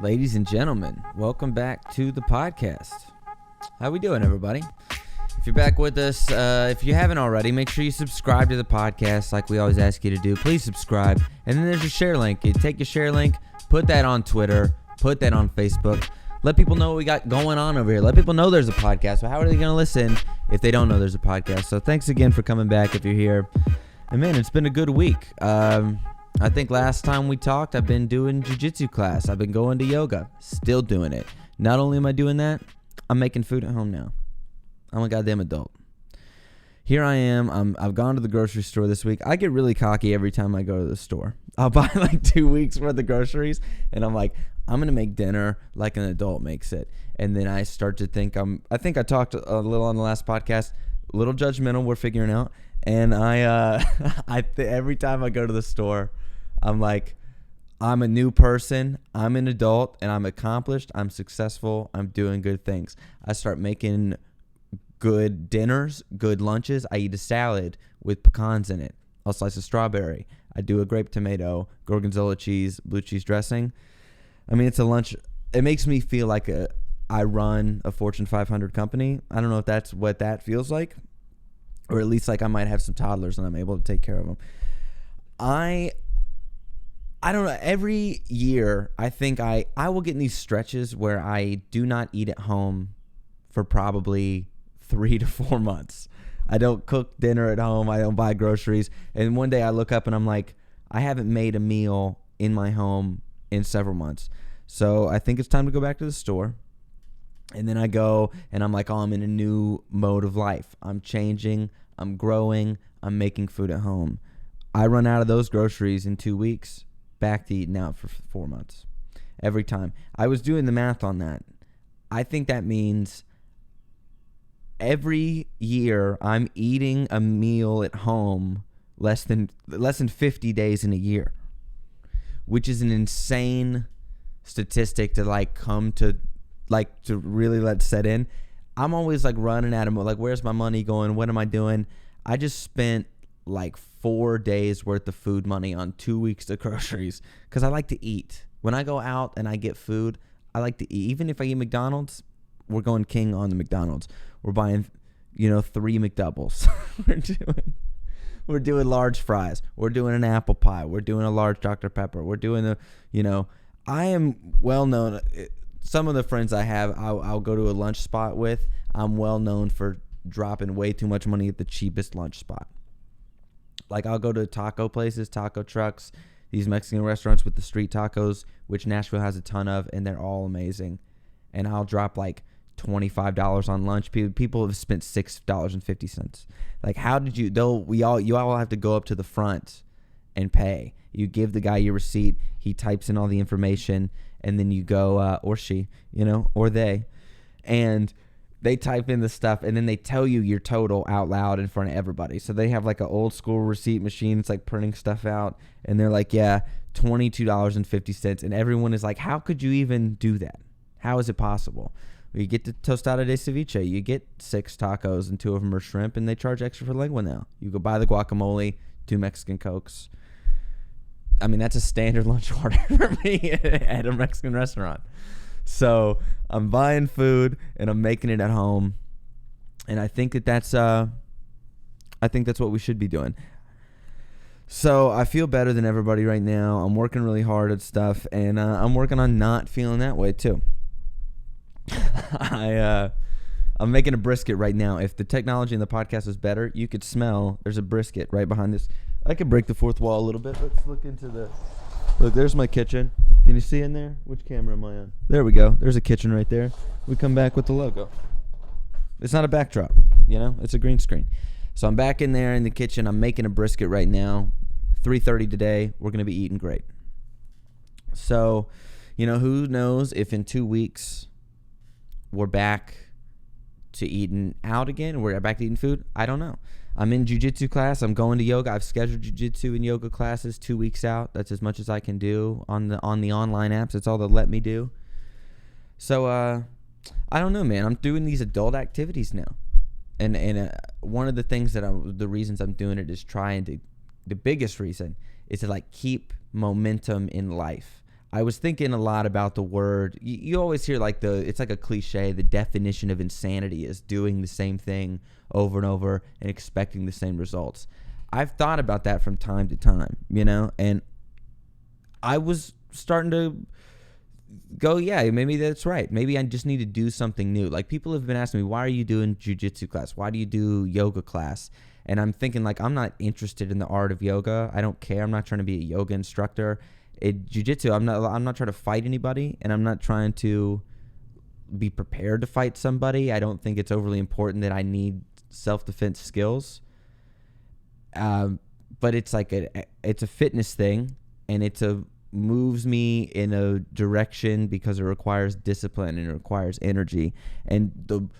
Ladies and gentlemen, welcome back to the podcast. How we doing, everybody? If you're back with us, if you haven't already, make sure you subscribe to the podcast like we always ask you to do. Please subscribe. And then there's a share link. You take your share link, put that on Twitter, put that on Facebook. Let people know what we got going on over here. Let people know there's a podcast. So how are they going to listen if they don't know there's a podcast? So thanks again for coming back if you're here. And man, it's been a good week. I think last time we talked, I've been doing jiu-jitsu class. I've been going to yoga. Still doing it. Not only am I doing that, I'm making food at home now. I'm a goddamn adult. Here I am. I've gone to the grocery store this week. I get really cocky every time I go to the store. I'll buy like 2 weeks worth of groceries, and I'm like, I'm going to make dinner like an adult makes it. And then I start to think I think I talked a little on the last podcast, a little judgmental, we're figuring out. And every time I go to the store, I'm like, I'm a new person, I'm an adult, and I'm accomplished, I'm successful, I'm doing good things. I start making good dinners, good lunches. I eat a salad with pecans in it. I'll slice a strawberry. I do a grape tomato, gorgonzola cheese, blue cheese dressing. I mean, it's a lunch. It makes me feel like I run a Fortune 500 company. I don't know if that's what that feels like, or at least like I might have some toddlers and I'm able to take care of them. I don't know. Every year, I think I will get in these stretches where I do not eat at home for probably 3 to 4 months. I don't cook dinner at home. I don't buy groceries. And one day I look up and I'm like, I haven't made a meal in my home in several months. So I think it's time to go back to the store. And then I go and I'm like, oh, I'm in a new mode of life. I'm changing. I'm growing. I'm making food at home. I run out of those groceries in 2 weeks. Back to eating out for 4 months. Every time. I was doing the math on that. I think that means every year I'm eating a meal at home less than 50 days in a year, which is an insane statistic to come to really let set in. I'm always like running at him, like, where's my money going? What am I doing? I just spent like 4 days worth of food money on 2 weeks of groceries because I like to eat. When I go out and I get food, I like to eat. Even if I eat McDonald's, we're going king on the McDonald's. We're buying, 3 McDoubles. we're doing large fries. We're doing an apple pie. We're doing a large Dr. Pepper. We're doing I am well known. Some of the friends I have, I'll go to a lunch spot with. I'm well known for dropping way too much money at the cheapest lunch spot. Like, I'll go to taco places, taco trucks, these Mexican restaurants with the street tacos, which Nashville has a ton of, and they're all amazing. And I'll drop like $25 on lunch. People have spent $6.50. Like, how did you? You all have to go up to the front and pay. You give the guy your receipt. He types in all the information, and then you go, or she, or they, and they type in the stuff, and then they tell you your total out loud in front of everybody. So they have like an old school receipt machine. It's like printing stuff out, and they're like, yeah, $22.50. And everyone is like, how could you even do that? How is it possible? Well, you get the tostada de ceviche. You get 6 tacos, and 2 of them are shrimp, and they charge extra for lengua now. You go buy the guacamole, 2 Mexican Cokes. I mean, that's a standard lunch order for me at a Mexican restaurant. So I'm buying food and I'm making it at home, and I think that's what we should be doing. So I feel better than everybody right now. I'm working really hard at stuff, and I'm working on not feeling that way too. I'm making a brisket right now. If the technology in the podcast was better, you could smell there's a brisket right behind this. I could break the fourth wall a little bit. Let's look into the. Look, there's my kitchen. Can you see in there? Which camera am I on? There we go. There's a kitchen right there. We come back with the logo. It's not a backdrop, it's a green screen. So I'm back in there in the kitchen. I'm making a brisket right now. 3:30 today. We're going to be eating great. So, who knows if in 2 weeks we're back to eating out again. We're back to eating food. I don't know. I'm in jiu-jitsu class. I'm going to yoga. I've scheduled jiu-jitsu and yoga classes 2 weeks out. That's as much as I can do on the online apps. That's all they'll let me do. So I don't know, man. I'm doing these adult activities now, and one of the things the reasons I'm doing it is the biggest reason is to keep momentum in life. I was thinking a lot about the word. You always hear like it's like a cliche. The definition of insanity is doing the same thing over and over and expecting the same results. I've thought about that from time to time, and I was starting to go, yeah, maybe that's right. Maybe I just need to do something new. Like, people have been asking me, why are you doing jiu-jitsu class? Why do you do yoga class? And I'm thinking, like, I'm not interested in the art of yoga. I don't care. I'm not trying to be a yoga instructor. Jiu-jitsu, I'm not trying to fight anybody, and I'm not trying to be prepared to fight somebody. I don't think it's overly important that I need self-defense skills. But it's like it's a fitness thing, and moves me in a direction because it requires discipline and it requires energy. And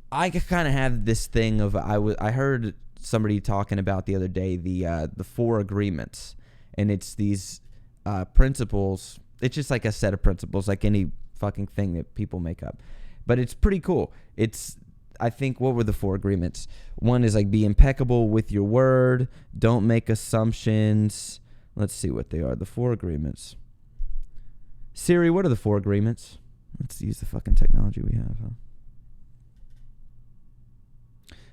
I kind of have this thing of I heard somebody talking about the other day the 4 agreements, and it's these principles. It's just like a set of principles, like any fucking thing that people make up, but it's pretty cool. I think, what were the 4 agreements? One is like, be impeccable with your word, don't make assumptions. Let's see what they are. The 4 agreements. Siri, what are the 4 agreements? Let's use the fucking technology we have, huh?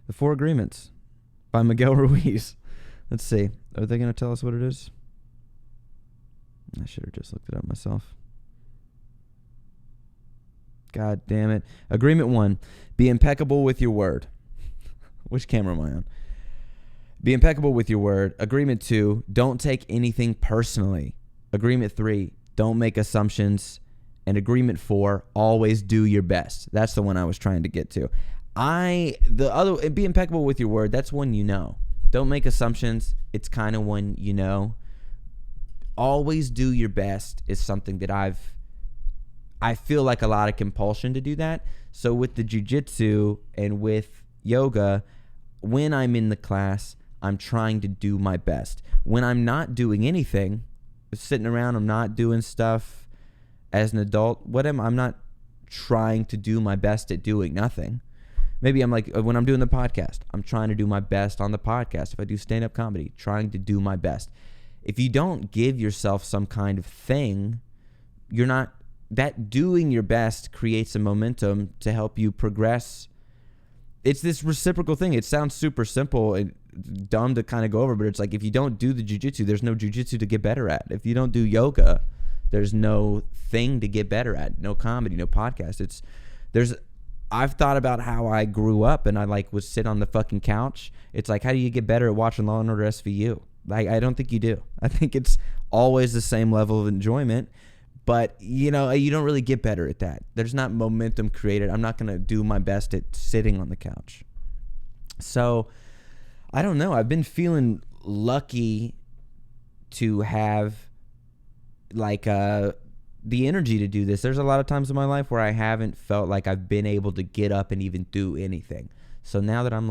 The 4 Agreements by Miguel Ruiz. Let's see. Are they going to tell us what it is? I should have just looked it up myself. God damn it. Agreement 1. Be impeccable with your word. Which camera am I on? Be impeccable with your word. Agreement 2, don't take anything personally. Agreement 3, don't make assumptions. And agreement 4, always do your best. That's the one I was trying to get to. Be impeccable with your word, that's one you know. Don't make assumptions, it's kind of one you know. Always do your best is something that I feel like a lot of compulsion to do that. So with the jiu-jitsu and with yoga, when I'm in the class, I'm trying to do my best. When I'm not doing anything, sitting around, I'm not doing stuff as an adult, I'm not trying to do my best at doing nothing. Maybe I'm like, when I'm doing the podcast, I'm trying to do my best on the podcast. If I do stand-up comedy, trying to do my best. If you don't give yourself some kind of thing, that doing your best creates a momentum to help you progress. It's this reciprocal thing. It sounds super simple and dumb to kind of go over, but it's like, if you don't do the jiu-jitsu, there's no jiu-jitsu to get better at. If you don't do yoga, there's no thing to get better at. No comedy, no podcast. I've thought about how I grew up, and I would sit on the fucking couch. It's like, how do you get better at watching Law and Order SVU? I don't think you do. I think it's always the same level of enjoyment. But, you don't really get better at that. There's not momentum created. I'm not going to do my best at sitting on the couch. So, I don't know. I've been feeling lucky to have, the energy to do this. There's a lot of times in my life where I haven't felt like I've been able to get up and even do anything. So now that I'm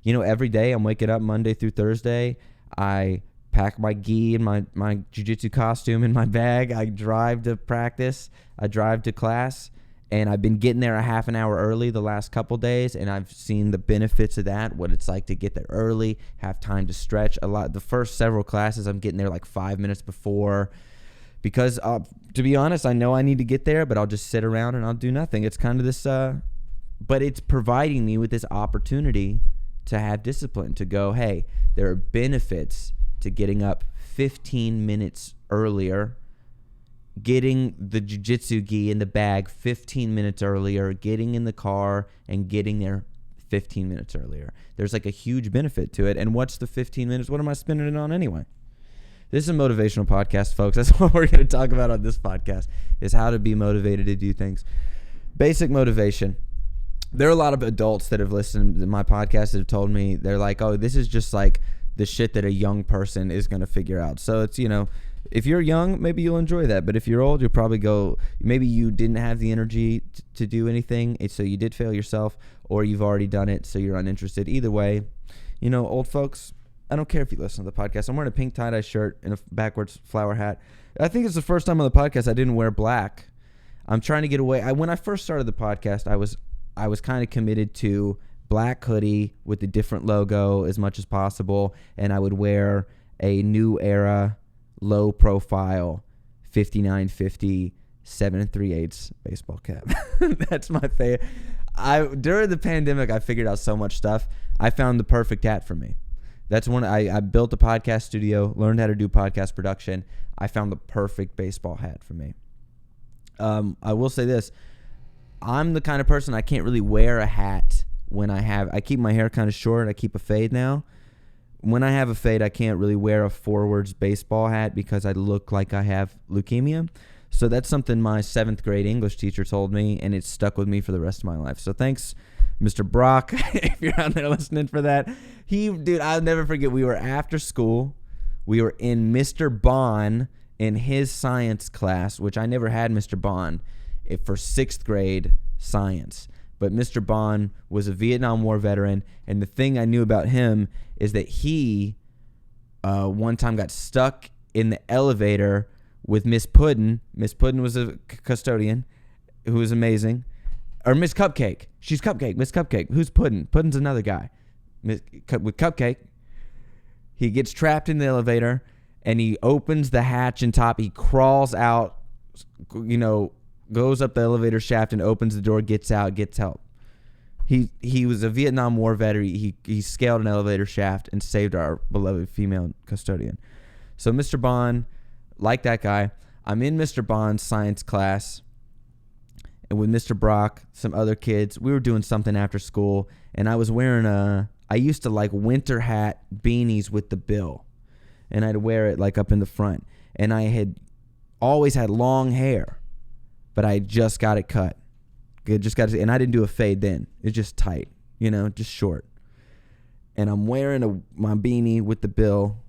every day I'm waking up Monday through Thursday, I pack my gi and my jiu-jitsu costume in my bag. I drive to practice. I drive to class. And I've been getting there a half an hour early the last couple days, and I've seen the benefits of that, what it's like to get there early, have time to stretch. The first several classes, I'm getting there 5 minutes before, because to be honest, I know I need to get there, but I'll just sit around and I'll do nothing. It's kind of this, but it's providing me with this opportunity to have discipline, to go, hey, there are benefits to getting up 15 minutes earlier, getting the jiu-jitsu gi in the bag 15 minutes earlier, getting in the car and getting there 15 minutes earlier. There's a huge benefit to it. And what's the 15 minutes? What am I spending it on anyway? This is a motivational podcast, folks. That's what we're going to talk about on this podcast, is how to be motivated to do things. Basic motivation. There are a lot of adults that have listened to my podcast that have told me, they're like, oh, this is just the shit that a young person is going to figure out. So it's, if you're young, maybe you'll enjoy that. But if you're old, you'll probably go, maybe you didn't have the energy to do anything, so you did fail yourself, or you've already done it, so you're uninterested. Either way, old folks, I don't care if you listen to the podcast. I'm wearing a pink tie-dye shirt and a backwards flower hat. I think it's the first time on the podcast I didn't wear black. I'm trying to get away. When I first started the podcast, I was kind of committed to black hoodie with a different logo as much as possible, and I would wear a New Era low profile 5950 7 3/8 baseball cap. That's my favorite. During the pandemic, I figured out so much stuff. I found the perfect hat for me. That's when I built a podcast studio, learned how to do podcast production. I found the perfect baseball hat for me. I will say this. I'm the kind of person I can't really wear a hat when I keep my hair kind of short. I keep a fade now. When I have a fade, I can't really wear a forwards baseball hat because I look like I have leukemia. So that's something my 7th grade English teacher told me, and it's stuck with me for the rest of my life. So thanks, Mr. Brock, if you're out there listening for that. Dude, I'll never forget. We were after school. We were in Mr. Bond in his science class, which I never had Mr. Bond for 6th grade science. But Mr. Bond was a Vietnam War veteran, and the thing I knew about him is that he one time got stuck in the elevator with Miss Puddin. Miss Puddin was a custodian who was amazing. Or Miss Cupcake. She's Cupcake. Miss Cupcake. Who's Puddin? Puddin's another guy. With Cupcake. He gets trapped in the elevator, and he opens the hatch and top. He crawls out, goes up the elevator shaft and opens the door, gets out, gets help. He was a Vietnam War veteran. He scaled an elevator shaft and saved our beloved female custodian. So Mr. Bond, like that guy, I'm in Mr. Bond's science class, and with Mr. Brock, some other kids, we were doing something after school, and I was wearing I used to like winter hat beanies with the bill, and I'd wear it like up in the front, and I had always had long hair, but I just got it cut. And I didn't do a fade then. It's just tight, just short. And I'm wearing my beanie with the bill,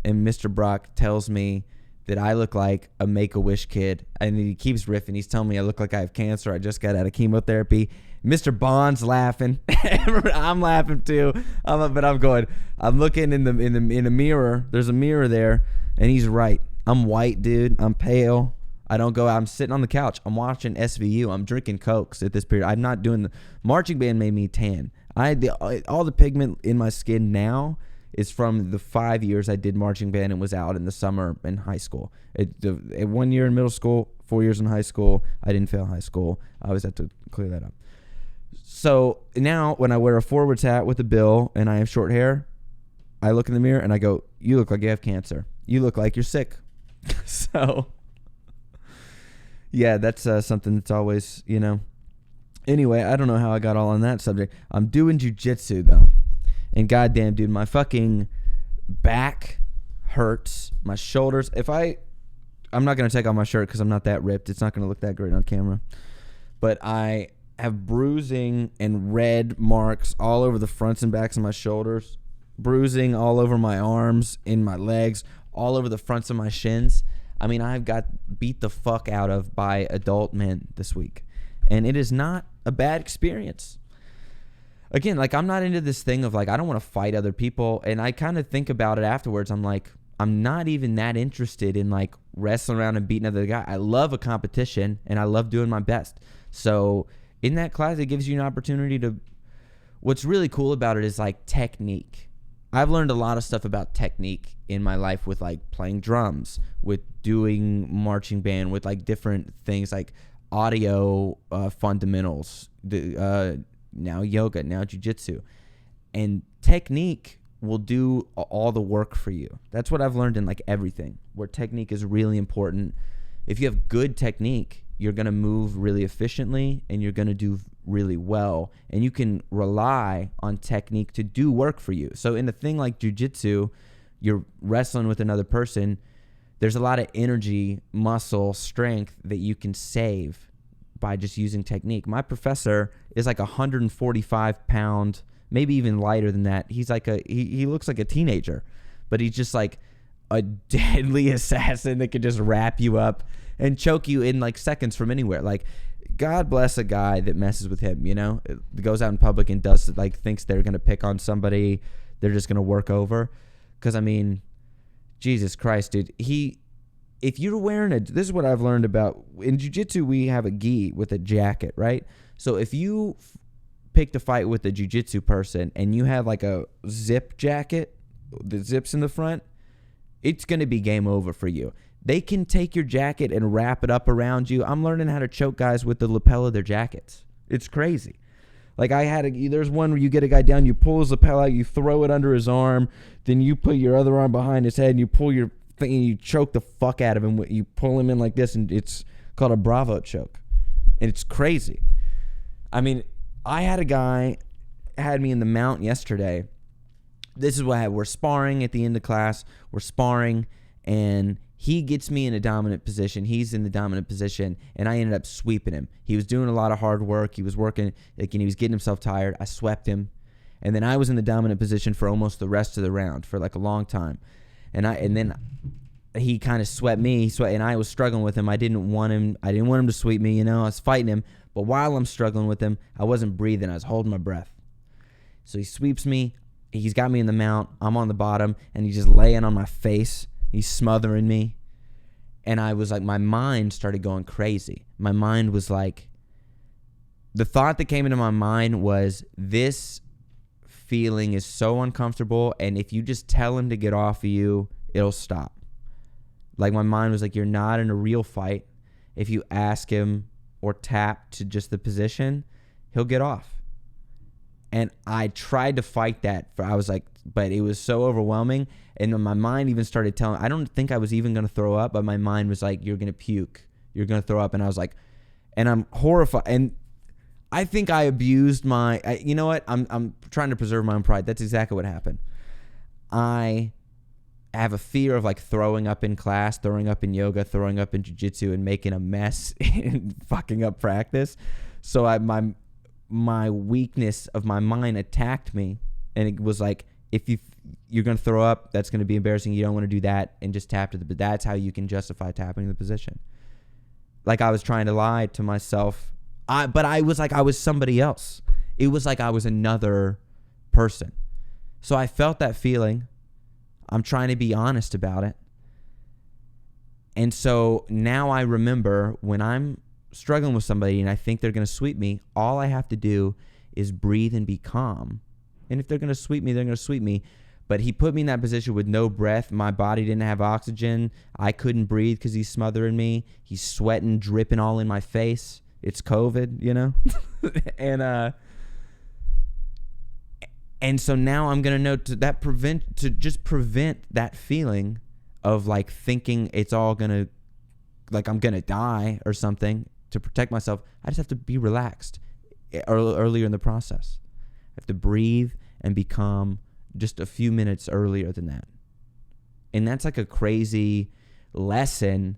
and Mr. Brock tells me that I look like a Make-A-Wish kid. And he keeps riffing. He's telling me I look like I have cancer. I just got out of chemotherapy. Mr. Bond's laughing. I'm laughing too. But I'm going. I'm looking in the mirror. There's a mirror there, and he's right. I'm white, dude. I'm pale. I don't go out. I'm sitting on the couch. I'm watching SVU. I'm drinking Cokes at this period. I'm not doing marching band made me tan. All the pigment in my skin now is from the 5 years I did marching band and was out in the summer in high school. 1 year in middle school, 4 years in high school. I didn't fail high school. I always have to clear that up. So now when I wear a forwards hat with a bill and I have short hair, I look in the mirror and I go, you look like you have cancer. You look like you're sick. So yeah, that's something that's always, Anyway, I don't know how I got all on that subject. I'm doing jujitsu, though. And goddamn, dude, my fucking back hurts. My shoulders. I'm not going to take off my shirt because I'm not that ripped. It's not going to look that great on camera. But I have bruising and red marks all over the fronts and backs of my shoulders. Bruising all over my arms, in my legs, all over the fronts of my shins. I mean, I've got beat the fuck out of by adult men this week. And it is not a bad experience. Again, like, I'm not into this thing of, like, I don't want to fight other people. And I kind of think about it afterwards. I'm like, I'm not even that interested in, like, wrestling around and beating another guy. I love a competition, and I love doing my best. So in that class, it gives you an opportunity to... What's really cool about it is, like, technique. I've learned a lot of stuff about technique in my life with, like, playing drums, with doing marching band, with, like, different things like audio fundamentals, now yoga, now jiu-jitsu. And technique will do all the work for you. That's what I've learned in, like, everything, where technique is really important. If you have good technique, you're going to move really efficiently and you're going to do really well, and you can rely on technique to do work for you. So in a thing like jiu-jitsu, you're wrestling with another person. There's a lot of energy, muscle, strength that you can save by just using technique. My professor is like 145 pound, maybe even lighter than that. He's like he looks like a teenager, but he's just like a deadly assassin that could just wrap you up and choke you in like seconds from anywhere. Like, God bless a guy that messes with him, goes out in public and does, like, thinks they're going to pick on somebody they're just going to work over. Because, I mean, Jesus Christ, dude. If you're wearing this is what I've learned about, in jiu-jitsu, we have a gi with a jacket, right? So if you pick to fight with a jiu-jitsu person and you have like a zip jacket, the zips in the front, it's going to be game over for you. They can take your jacket and wrap it up around you. I'm learning how to choke guys with the lapel of their jackets. It's crazy. Like there's one where you get a guy down, you pull his lapel out, you throw it under his arm, then you put your other arm behind his head and you pull your thing and you choke the fuck out of him. You pull him in like this, and it's called a Bravo choke. And it's crazy. I mean, I had a guy had me in the mount yesterday. This is what I had. We're sparring at the end of class. We're sparring, and he gets me in a dominant position. He's in the dominant position, and I ended up sweeping him. He was doing a lot of hard work. He was working, like, and he was getting himself tired. I swept him, and then I was in the dominant position for almost the rest of the round for like a long time. And then he kind of swept me. And I was struggling with him. I didn't want him to sweep me. I was fighting him, but while I'm struggling with him, I wasn't breathing. I was holding my breath. So he sweeps me. He's got me in the mount. I'm on the bottom, and he's just laying on my face. He's smothering me. And I was like, my mind started going crazy. My mind was like, the thought that came into my mind was, this feeling is so uncomfortable, and if you just tell him to get off of you, it'll stop. Like, my mind was like, you're not in a real fight. If you ask him or tap to just the position, he'll get off. And I tried to fight that. I was like, but it was so overwhelming. And my mind even started telling, I don't think I was even going to throw up, but my mind was like, you're going to puke. You're going to throw up. And I was like, and I'm horrified. And I think I abused you know what? I'm trying to preserve my own pride. That's exactly what happened. I have a fear of like throwing up in class, throwing up in yoga, throwing up in jiu-jitsu, and making a mess and fucking up practice. So my weakness of my mind attacked me, and it was like, if you're going to throw up, that's going to be embarrassing. You don't want to do that, and just tap to but that's how you can justify tapping the position. Like, I was trying to lie to myself. But I was like, I was somebody else. It was like I was another person. So I felt that feeling. I'm trying to be honest about it. And so now I remember when I'm struggling with somebody and I think they're going to sweep me, all I have to do is breathe and be calm. And if they're going to sweep me, they're going to sweep me. But he put me in that position with no breath. My body didn't have oxygen. I couldn't breathe because he's smothering me. He's sweating, dripping all in my face. It's COVID, and so now I'm going to know to just prevent that feeling of like thinking it's all going to, like I'm going to die or something. To protect myself, I just have to be relaxed earlier in the process. I have to breathe and be calm just a few minutes earlier than that. And that's like a crazy lesson.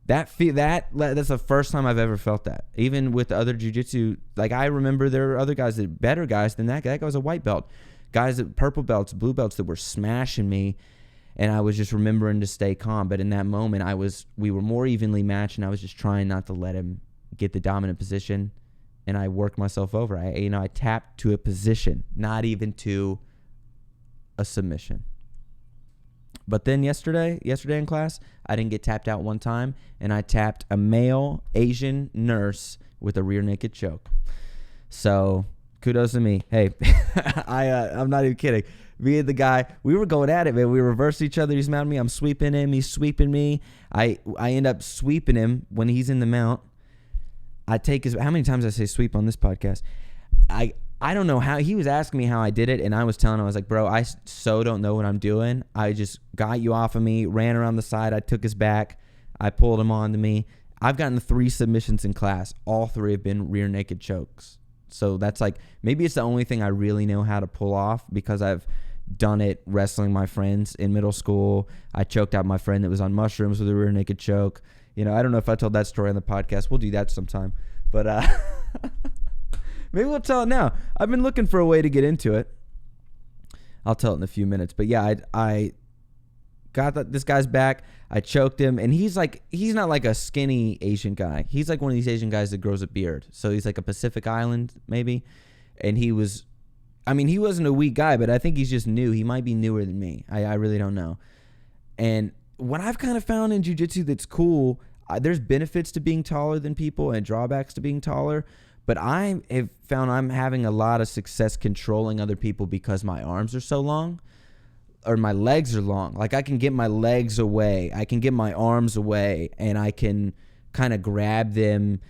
That's the first time I've ever felt that. Even with the other jiu-jitsu, like I remember there are other guys better guys than that guy. That guy was a white belt. Guys at purple belts, blue belts that were smashing me. And I was just remembering to stay calm. But in that moment, we were more evenly matched, and I was just trying not to let him get the dominant position. And I worked myself over. I tapped to a position, not even to a submission. But then yesterday in class, I didn't get tapped out one time, and I tapped a male Asian nurse with a rear naked choke. So kudos to me. Hey, I'm not even kidding. Me and the guy, we were going at it, man. We reversed each other. He's mounting me. I'm sweeping him. He's sweeping me. I end up sweeping him when he's in the mount. I take how many times I say sweep on this podcast? I don't know how. He was asking me how I did it, and I was telling him, I was like, bro, I so don't know what I'm doing. I just got you off of me, ran around the side. I took his back. I pulled him onto me. I've gotten 3 submissions in class. All 3 have been rear naked chokes. So that's like, maybe it's the only thing I really know how to pull off, because I've done it wrestling my friends in middle school. I choked out my friend that was on mushrooms with a rear naked choke. I don't know if I told that story on the podcast. We'll do that sometime. But maybe we'll tell it now. I've been looking for a way to get into it. I'll tell it in a few minutes. But yeah, I got this guy's back. I choked him, and he's not like a skinny Asian guy. He's like one of these Asian guys that grows a beard. So he's like a Pacific Island maybe. And he wasn't a weak guy, but I think he's just new. He might be newer than me. I really don't know. And what I've kind of found in jiu-jitsu that's cool, there's benefits to being taller than people and drawbacks to being taller. But I have found I'm having a lot of success controlling other people because my arms are so long. my legs are long. Like I can get my legs away, I can get my arms away, and I can kind of grab them.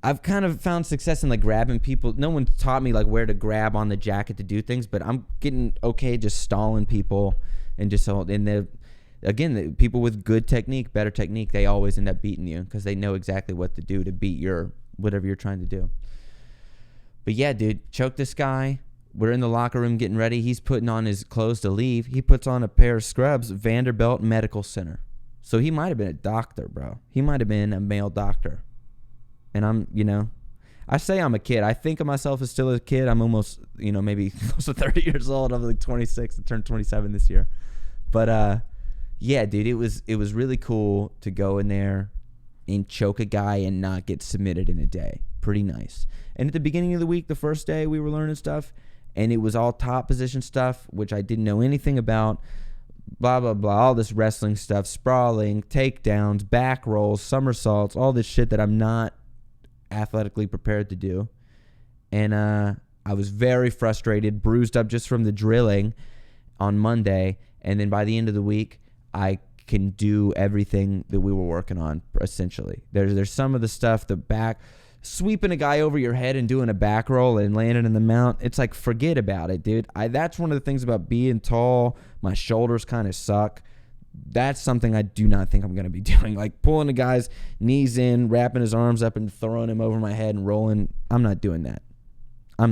I've kind of found success in like grabbing people. No one taught me like where to grab on the jacket to do things, but I'm getting okay just stalling people and just so. And the people with good technique, better technique, they always end up beating you because they know exactly what to do to beat your whatever you're trying to do. But yeah, dude, choke this guy. We're in the locker room getting ready. He's putting on his clothes to leave. He puts on a pair of scrubs, Vanderbilt Medical Center. So he might have been a doctor, bro. He might have been a male doctor. And I say I'm a kid. I think of myself as still a kid. I'm almost, maybe close to 30 years old. I'm like 26. I turned 27 this year. But, yeah, dude, it was really cool to go in there and choke a guy and not get submitted in a day. Pretty nice. And at the beginning of the week, the first day, we were learning stuff. And it was all top position stuff, which I didn't know anything about. Blah, blah, blah. All this wrestling stuff. Sprawling, takedowns, back rolls, somersaults. All this shit that I'm not athletically prepared to do. And I was very frustrated, bruised up just from the drilling on Monday. And then by the end of the week, I can do everything that we were working on, essentially. There's some of the stuff, the back, sweeping a guy over your head and doing a back roll and landing in the mount. It's like, forget about it, dude. That's one of the things about being tall. My shoulders kind of suck. That's something I do not think I'm going to be doing. Like pulling a guy's knees in, wrapping his arms up and throwing him over my head and rolling. I'm not doing that. I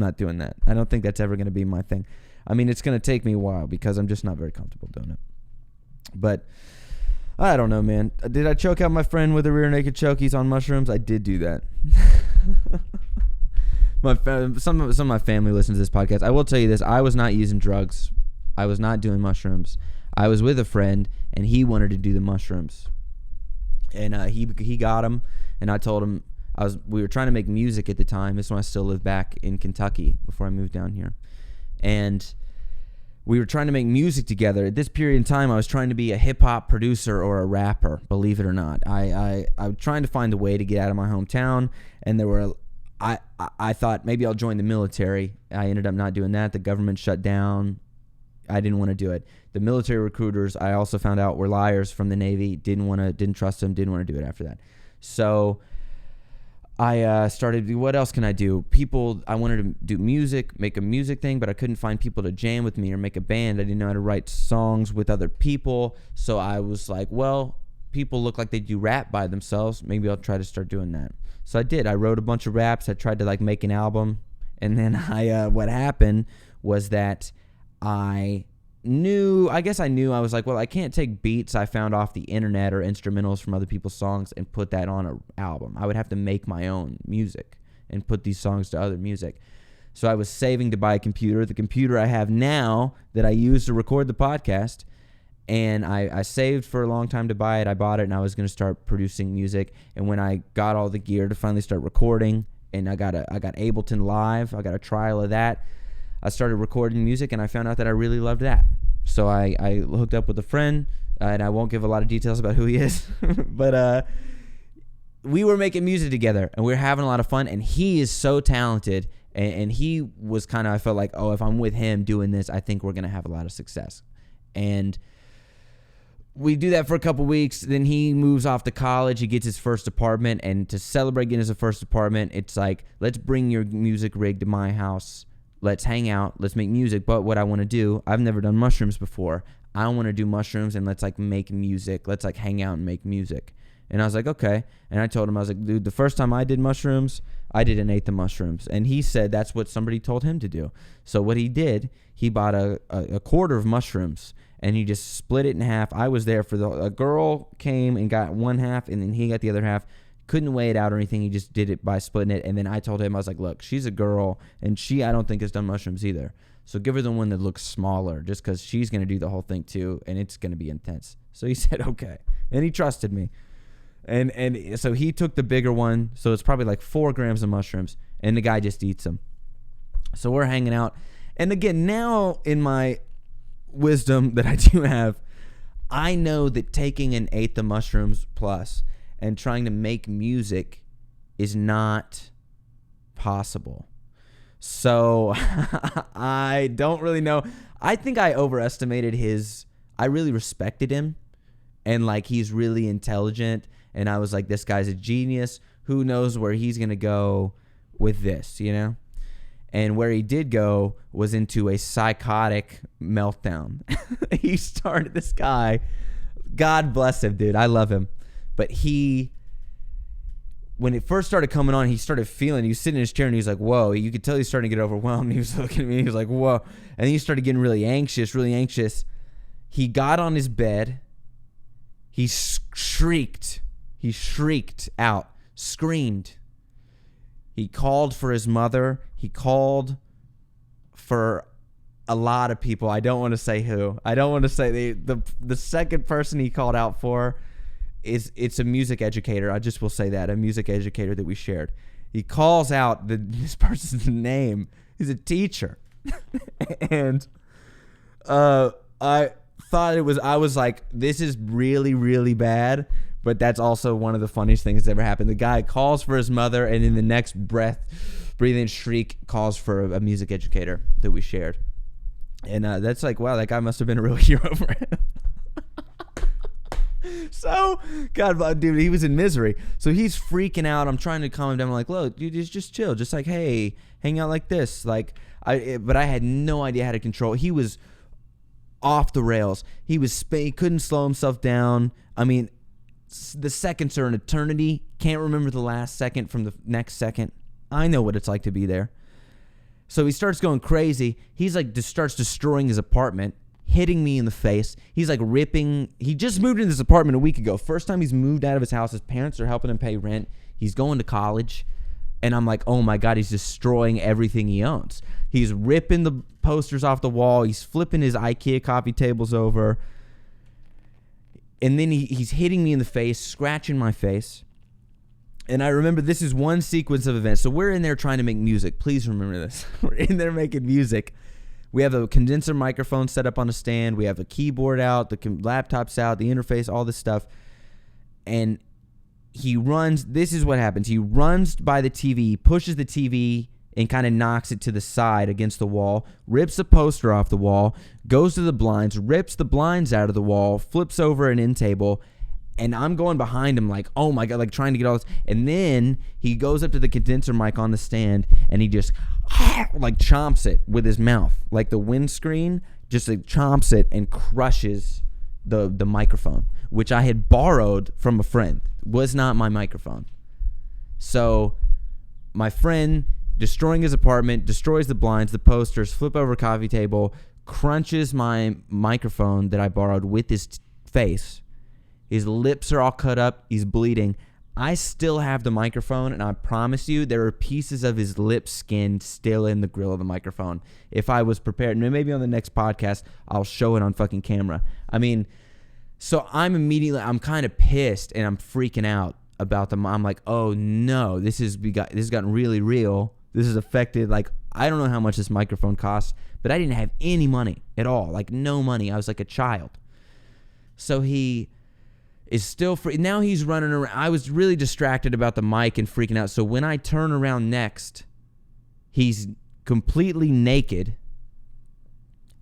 don't think that's ever going to be my thing. I mean, it's going to take me a while because I'm just not very comfortable doing it. But I don't know, man. Did I choke out my friend with a rear naked choke? He's on mushrooms. I did do that. Some of my family listens to this podcast. I will tell you this. I was not using drugs. I was not doing mushrooms. I was with a friend, and he wanted to do the mushrooms. And he got them, and I told him we were trying to make music at the time. This is when I still lived back in Kentucky before I moved down here. And we were trying to make music together. At this period in time, I was trying to be a hip-hop producer or a rapper, believe it or not. I was trying to find a way to get out of my hometown, and I thought maybe I'll join the military. I ended up not doing that. The government shut down. I didn't want to do it. The military recruiters, I also found out, were liars from the Navy. Didn't trust them, didn't want to do it after that. So I started, what else can I do? I wanted to do music, make a music thing, but I couldn't find people to jam with me or make a band. I didn't know how to write songs with other people. So I was like, well, people look like they do rap by themselves. Maybe I'll try to start doing that. So I did. I wrote a bunch of raps. I tried to like make an album. And then what happened was that I knew, I was like, well, I can't take beats I found off the internet or instrumentals from other people's songs and put that on an album. I would have to make my own music and put these songs to other music. So I was saving to buy a computer, the computer I have now that I use to record the podcast. And I saved for a long time to buy it. I bought it, and I was going to start producing music. And when I got all the gear to finally start recording, and I got Ableton Live, I got a trial of that, I started recording music, and I found out that I really loved that. So I hooked up with a friend, and I won't give a lot of details about who he is, but we were making music together, and we were having a lot of fun, and he is so talented, and he was kind of, I felt like, oh, if I'm with him doing this, I think we're going to have a lot of success. And we do that for a couple weeks, then he moves off to college, he gets his first apartment, and to celebrate getting his first apartment, it's like, let's bring your music rig to my house. Let's hang out. Let's make music. But what I want to do, I've never done mushrooms before. I don't want to do mushrooms and let's like make music. Let's like hang out and make music. And I was like, okay. And I told him, I was like, dude, the first time I did mushrooms, I did an eighth of mushrooms. And he said that's what somebody told him to do. So what he did, he bought a quarter of mushrooms and he just split it in half. I was there for a girl came and got one half and then he got the other half. Couldn't weigh it out or anything. He just did it by splitting it. And then I told him, I was like, look, she's a girl, and I don't think has done mushrooms either. So give her the one that looks smaller just because she's going to do the whole thing too, and it's going to be intense. So he said, okay. And he trusted me. And so he took the bigger one. So it's probably like 4 grams of mushrooms, and the guy just eats them. So we're hanging out. And again, now in my wisdom that I do have, I know that taking an eighth of mushrooms plus and trying to make music is not possible. So I don't really know. I think I overestimated his I really respected him, and like he's really intelligent, and I was like, this guy's a genius. Who knows where he's gonna go with this, you know? And where he did go was into a psychotic meltdown. This guy, God bless him, dude. I love him. But when it first started coming on, he started feeling, he was sitting in his chair and he was like, whoa. You could tell he was starting to get overwhelmed. He was looking at me, he was like, whoa. And then he started getting really anxious. He got on his bed. He shrieked. He shrieked out, screamed. He called for his mother. He called for a lot of people. I don't want to say who. I don't want to say the second person he called out for it's a music educator. I just will say that, a music educator that we shared. He calls out this person's name. He's a teacher. And I was like, this is really, really bad. But that's also one of the funniest things that's ever happened. The guy calls for his mother, and in the next breathing shriek, calls for a music educator that we shared. And that's like, wow, that guy must have been a real hero for him. So, God, dude, he was in misery. So he's freaking out. I'm trying to calm him down. I'm like, look, dude, just chill. Just like, hey, hang out like this. But I had no idea how to control. He was off the rails. He couldn't slow himself down. I mean, the seconds are an eternity. Can't remember the last second from the next second. I know what it's like to be there. So he starts going crazy. He's like, just starts destroying his apartment, hitting me in the face. He's like ripping. He just moved into this apartment a week ago. First time he's moved out of his house. His parents are helping him pay rent. He's going to college. And I'm like, oh my God, he's destroying everything he owns. He's ripping the posters off the wall. He's flipping his IKEA coffee tables over. And then he's hitting me in the face, scratching my face. And I remember this is one sequence of events. So we're in there trying to make music. Please remember this. We're in there making music. We have a condenser microphone set up on a stand. We have a keyboard out, the laptop's out, the interface, all this stuff. And this is what happens. He runs by the TV, pushes the TV, and kind of knocks it to the side against the wall, rips a poster off the wall, goes to the blinds, rips the blinds out of the wall, flips over an end table, and I'm going behind him like, oh my God, like trying to get all this. And then he goes up to the condenser mic on the stand, and he just like chomps it with his mouth. Like the windscreen, just like chomps it and crushes the microphone, which I had borrowed from a friend. Was not my microphone. So my friend, destroying his apartment, destroys the blinds, the posters, flip over a coffee table, crunches my microphone that I borrowed with his face. His lips are all cut up. He's bleeding. I still have the microphone, and I promise you there are pieces of his lip skin still in the grill of the microphone. If I was prepared, maybe on the next podcast, I'll show it on fucking camera. I mean, so I'm kind of pissed, and I'm freaking out about them. I'm like, oh no, this has gotten really real. This has affected, like, I don't know how much this microphone costs, but I didn't have any money at all, like no money. I was like a child. So he is still free. Now he's running around. I was really distracted about the mic and freaking out. So when I turn around next, he's completely naked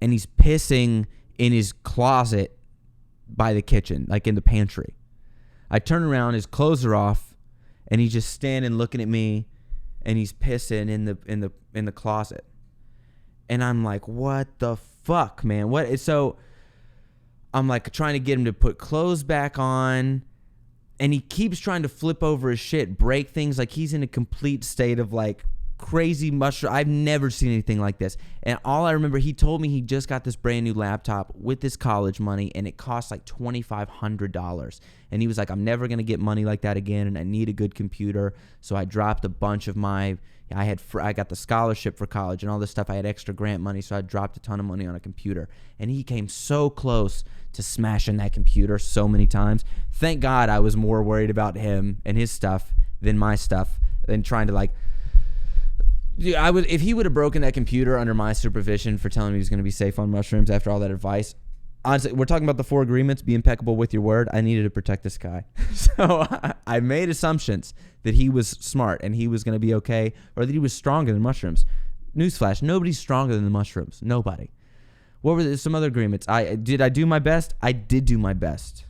and he's pissing in his closet by the kitchen, like in the pantry. I turn around, his clothes are off, and he's just standing looking at me. And he's pissing in the closet, and I'm like, what the fuck, man? What? So I'm like trying to get him to put clothes back on, and he keeps trying to flip over his shit, break things. Like he's in a complete state of like crazy mushroom. I've never seen anything like this. And all I remember, he told me he just got this brand new laptop with his college money, and it cost like $2,500. And he was like, I'm never going to get money like that again, and I need a good computer. So I dropped a bunch of I got the scholarship for college and all this stuff. I had extra grant money, so I dropped a ton of money on a computer. And he came so close to smashing that computer so many times. Thank God I was more worried about him and his stuff than my stuff, than trying to like, if he would have broken that computer under my supervision for telling me he was going to be safe on mushrooms after all that advice. Honestly, we're talking about the 4 agreements, be impeccable with your word. I needed to protect this guy. So I made assumptions that he was smart and he was going to be okay, or that he was stronger than mushrooms. Newsflash, nobody's stronger than the mushrooms. Nobody. What were some other agreements? I do my best? I did do my best.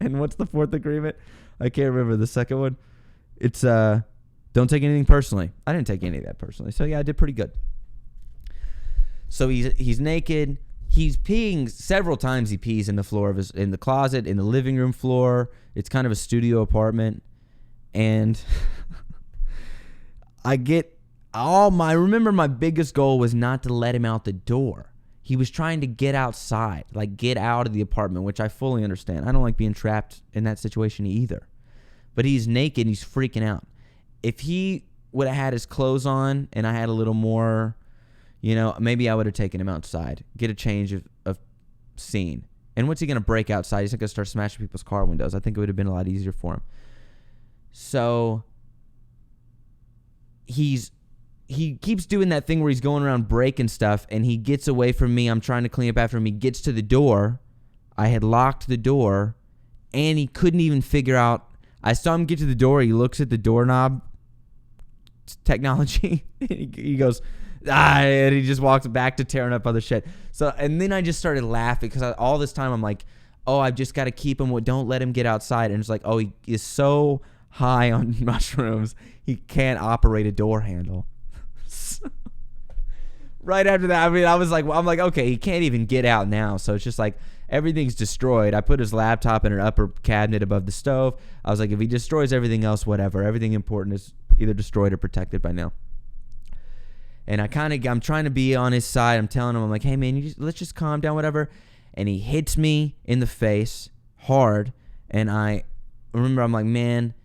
And what's the fourth agreement? I can't remember the second one. It's don't take anything personally. I didn't take any of that personally. So yeah, I did pretty good. So he's naked. He's peeing several times. He pees in the floor of in the closet, in the living room floor. It's kind of a studio apartment. And I remember my biggest goal was not to let him out the door. He was trying to get outside, like get out of the apartment, which I fully understand. I don't like being trapped in that situation either. But he's naked and he's freaking out. If he would have had his clothes on and I had a little more, maybe I would have taken him outside, get a change of scene. And what's he going to break outside? He's not going to start smashing people's car windows. I think it would have been a lot easier for him. So he keeps doing that thing where he's going around breaking stuff, and he gets away from me. I'm trying to clean up after him. He gets to the door. I had locked the door, and he couldn't even figure out. I saw him get to the door. He looks at the doorknob technology. He goes, and he just walks back to tearing up other shit. So, and then I just started laughing because all this time I'm like, oh, I've just got to keep him. Don't let him get outside. And it's like, oh, he is so high on mushrooms, he can't operate a door handle. Right after that, I'm like, okay, he can't even get out now. So it's just like everything's destroyed. I put his laptop in an upper cabinet above the stove. I was like, if he destroys everything else, whatever. Everything important is either destroyed or protected by now. And I'm trying to be on his side. I'm telling him, I'm like, hey man, let's just calm down, whatever. And he hits me in the face hard. And I remember, I'm like, man,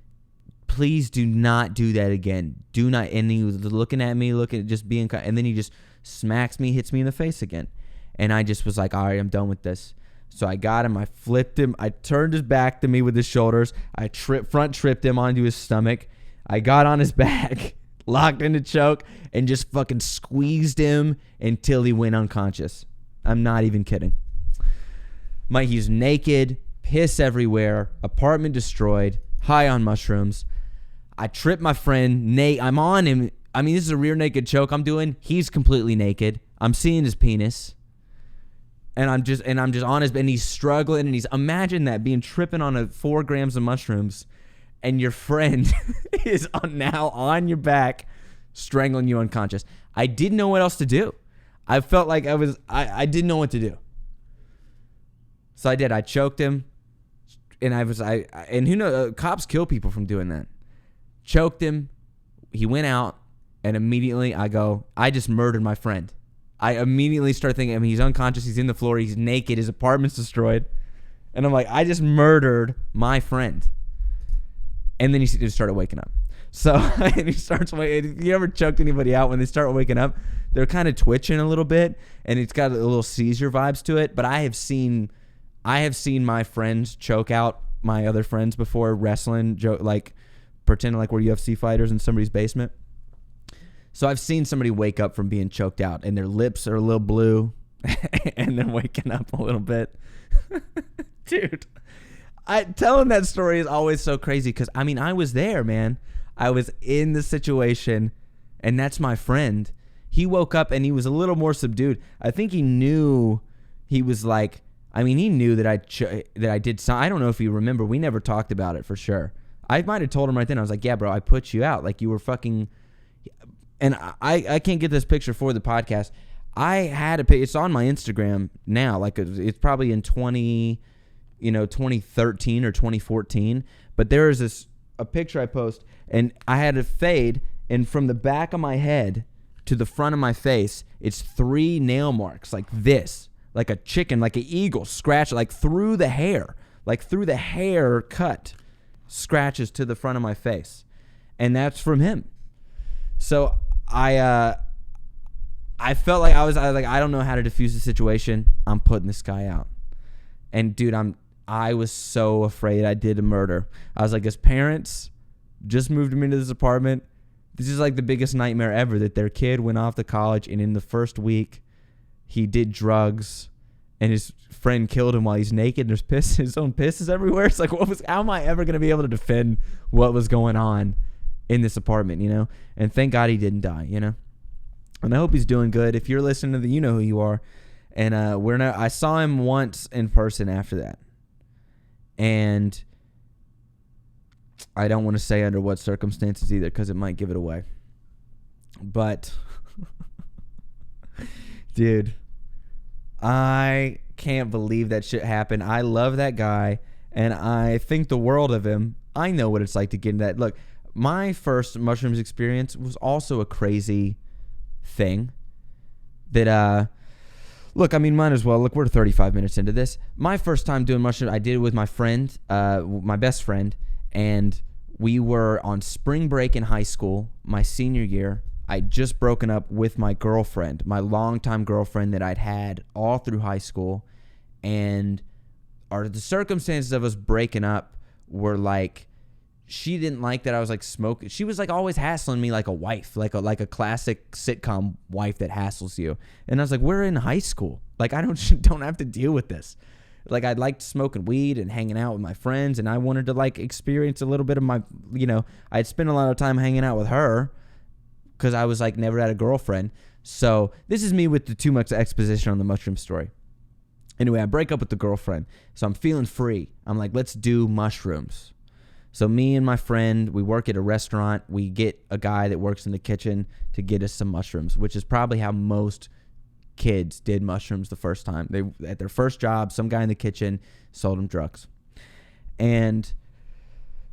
please do not do that again. Do not. And he was looking at me, just being, and then he just smacks me, hits me in the face again. And I just was like, all right, I'm done with this. So I got him, I flipped him, I turned his back to me with his shoulders, I front tripped him onto his stomach, I got on his back, locked into choke, and just fucking squeezed him until he went unconscious. I'm not even kidding. He's naked, piss everywhere, apartment destroyed, high on mushrooms. I tripped my friend, Nate. I'm on him. I mean, this is a rear naked choke I'm doing. He's completely naked. I'm seeing his penis. And I'm just on his, and he's struggling, and imagine that, being tripping on 4 grams of mushrooms, and your friend is now on your back, strangling you unconscious. I didn't know what else to do. I felt like I didn't know what to do. So I did. I choked him, and and who knows, cops kill people from doing that. Choked him. He went out, and immediately I just murdered my friend. I immediately start thinking, he's unconscious, he's in the floor, he's naked, his apartment's destroyed. And I'm like, I just murdered my friend. And then he just started waking up. So, and he starts waking. You ever choked anybody out when they start waking up? They're kind of twitching a little bit, and it's got a little seizure vibes to it. But I have seen my friends choke out my other friends before, wrestling, like pretending like we're UFC fighters in somebody's basement. So I've seen somebody wake up from being choked out, and their lips are a little blue, and they're waking up a little bit. Dude, telling that story is always so crazy because, I was there, man. I was in the situation, and that's my friend. He woke up, and he was a little more subdued. I think he knew he was like, he knew that I did something. I don't know if you remember. We never talked about it for sure. I might have told him right then. I was like, yeah, bro, I put you out. Like, you were fucking... And I can't get this picture for the podcast. I had a picture. It's on my Instagram now. Like, it's probably in 2013 or 2014. But there is a picture I post, and I had a fade, and from the back of my head to the front of my face, it's 3 nail marks like this, like a chicken, like an eagle scratch, like through the hair cut, scratches to the front of my face, and that's from him. So I felt like I was like, I don't know how to defuse the situation. I'm putting this guy out. And dude, I was so afraid I did a murder. I was like, his parents just moved him into this apartment. This is like the biggest nightmare ever, that their kid went off to college, and in the first week he did drugs, and his friend killed him while he's naked. There's his own piss is everywhere. It's like, how am I ever going to be able to defend what was going on in this apartment, And thank God he didn't die, And I hope he's doing good. If you're listening to you know who you are. And I saw him once in person after that. And I don't want to say under what circumstances either, because it might give it away. But, dude, I can't believe that shit happened. I love that guy, and I think the world of him. I know what it's like to get in that. Look, my first mushrooms experience was also a crazy thing. That, look, I mean, might as well. Look, we're 35 minutes into this. My first time doing mushrooms, I did it with my friend, my best friend, and we were on spring break in high school, my senior year. I'd just broken up with my girlfriend, my longtime girlfriend that I'd had all through high school. And the circumstances of us breaking up were like, she didn't like that I was like smoking. She was like always hassling me like a wife, like a classic sitcom wife that hassles you. And I was like, we're in high school. Like, I don't have to deal with this. Like, I liked smoking weed and hanging out with my friends, and I wanted to like experience a little bit of my, I'd spent a lot of time hanging out with her because I was like never had a girlfriend. So this is me with the too much exposition on the mushroom story. Anyway, I break up with the girlfriend, so I'm feeling free. I'm like, let's do mushrooms. So me and my friend, we work at a restaurant. We get a guy that works in the kitchen to get us some mushrooms, which is probably how most kids did mushrooms the first time. They at their first job, some guy in the kitchen sold them drugs. And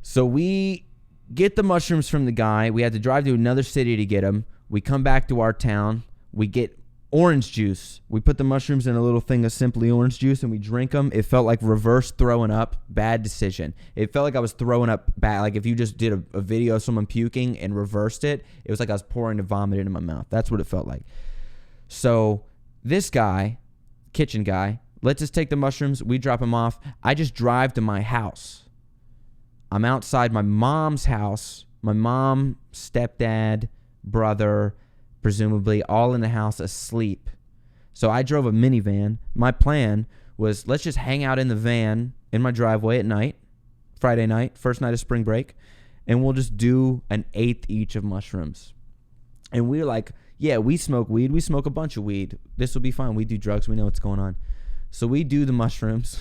so we get the mushrooms from the guy. We had to drive to another city to get them. We come back to our town. We get orange juice. We put the mushrooms in a little thing of Simply orange juice and we drink them. It felt like reverse throwing up. Bad decision. It felt like I was throwing up bad. Like if you just did a video of someone puking and reversed it, it was like I was pouring the vomit into my mouth. That's what it felt like. So this guy, kitchen guy, lets us take the mushrooms. We drop them off. I just drive to my house. I'm outside my mom's house. My mom, stepdad, brother, presumably all in the house asleep. So I drove a minivan. My plan was let's just hang out in the van in my driveway at night, Friday night, first night of spring break, and we'll just do an eighth each of mushrooms. And we're like, yeah, we smoke weed. We smoke a bunch of weed. This will be fine. We do drugs. We know what's going on. So we do the mushrooms.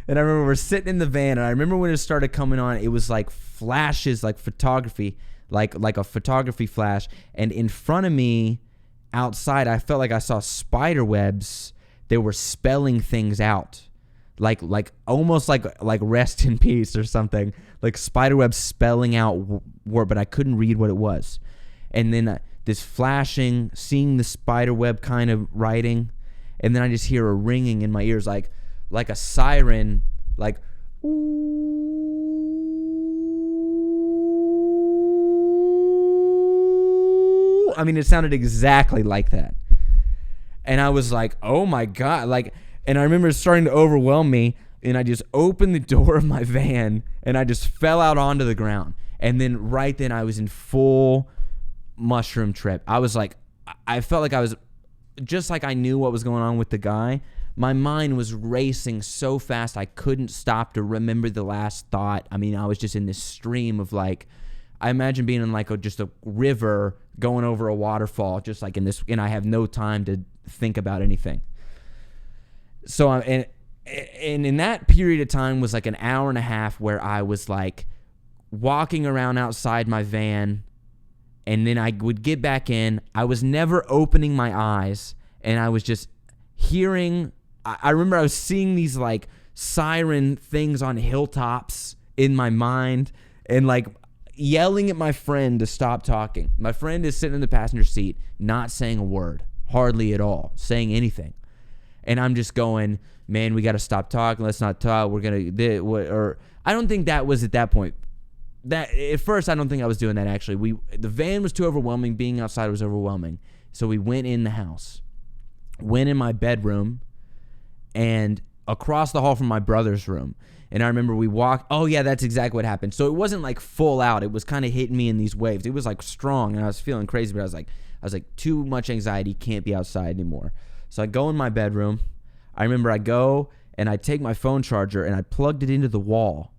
And I remember we're sitting in the van, and I remember when it started coming on, it was like flashes, like photography, like a photography flash. And in front of me, outside, I felt like I saw spider webs. They were spelling things out, like almost like rest in peace or something. Like spider webs spelling out word, but I couldn't read what it was. And then this flashing, seeing the spider web kind of writing, and then I just hear a ringing in my ears, like a siren, like, ooh. I mean, it sounded exactly like that. And I was like, oh my God. Like, and I remember it starting to overwhelm me, and I just opened the door of my van, and I just fell out onto the ground. And then right then I was in full mushroom trip. I was like, I felt like I was, just like I knew what was going on with the guy, my mind was racing so fast I couldn't stop to remember the last thought. I mean, I was just in this stream of like, I imagine being in like just a river going over a waterfall, just like in this, and I have no time to think about anything. So and in that period of time was like an hour and a half where I was like walking around outside my van, and then I would get back in. I was never opening my eyes, and I was just hearing. I remember I was seeing these like siren things on hilltops in my mind, and like yelling at my friend to stop talking. My friend is sitting in the passenger seat, not saying a word, hardly at all, saying anything. And I'm just going, man, we got to stop talking. Let's not talk. We're going to, or I don't think that was at that point. That at first, I don't think I was doing that actually. The van was too overwhelming. Being outside was overwhelming. So we went in the house, went in my bedroom, and across the hall from my brother's room. And I remember we walked. Oh yeah, that's exactly what happened. So it wasn't like full out. It was kind of hitting me in these waves. It was like strong, and I was feeling crazy. But I was like, too much anxiety. Can't be outside anymore. So I go in my bedroom. I remember I go and I take my phone charger and I plugged it into the wall.